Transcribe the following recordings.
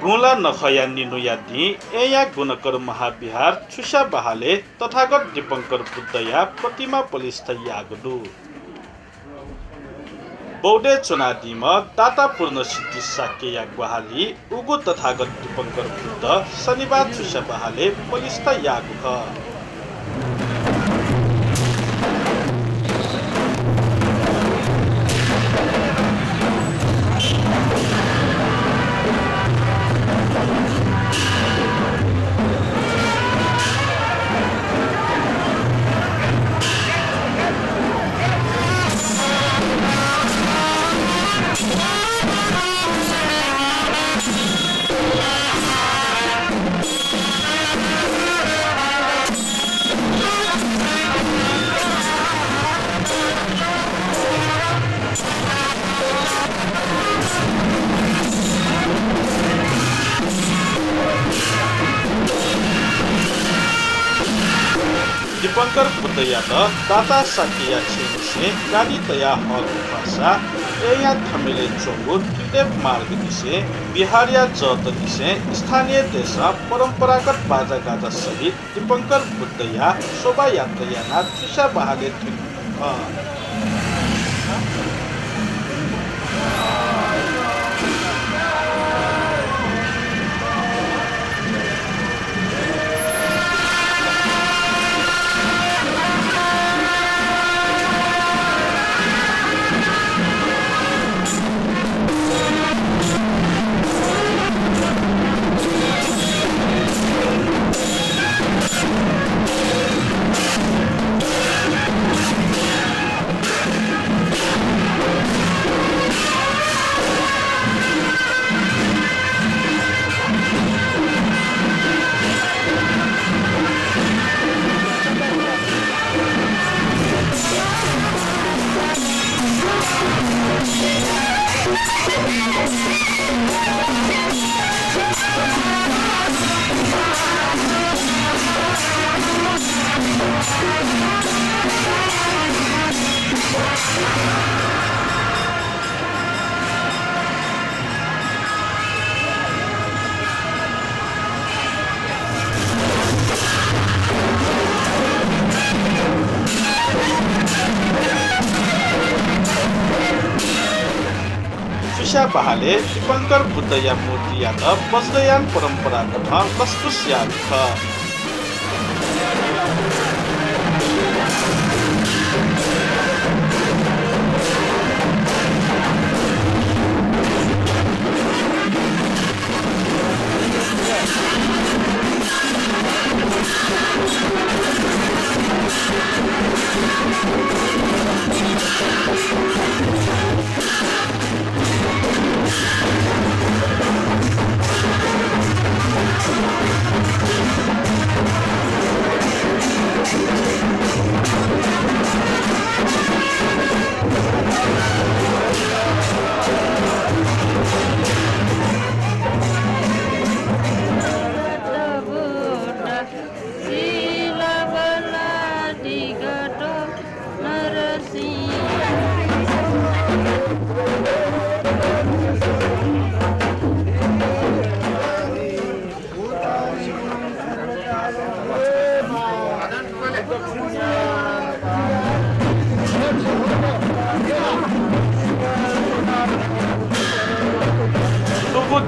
गुला नखया निनुयादी एया गुणकर महाविहार छुसा बहाले तथागत दीपंकर बुद्धया प्रतिमा प्रतिष्ठा यागदु बौद्धे चुनादीम दाता पूर्ण सिद्धि साक्य या ग्वाहाली उगु तथागत दीपंकर बुद्ध शनिबार छुसा बहाले प्रतिष्ठा यागु दीपंकर बुद्धया दाता साकिया छेनिसे गाडी तया हल भाषा एया थमेले चोगु त्रिदेव मार्ग दिसे बिहारिया जत दिसे स्थानीय देश परम्परागत बाजा गाजा सहित दीपंकर बुद्धया शोभा यात्रा याना छुसा बहाले छुसा बहाले दीपंकर बुद्धया मूर्ति यात बस्दयान परम्परागत लस्कुस याद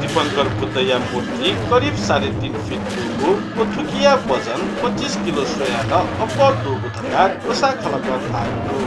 दीपंकर बुद्धया मूर्ति करिब 3.5 फिट दुगु पोथुकिया वजन 25 किलो सोयान अप्पर दुगु थका कोसा खलक थागु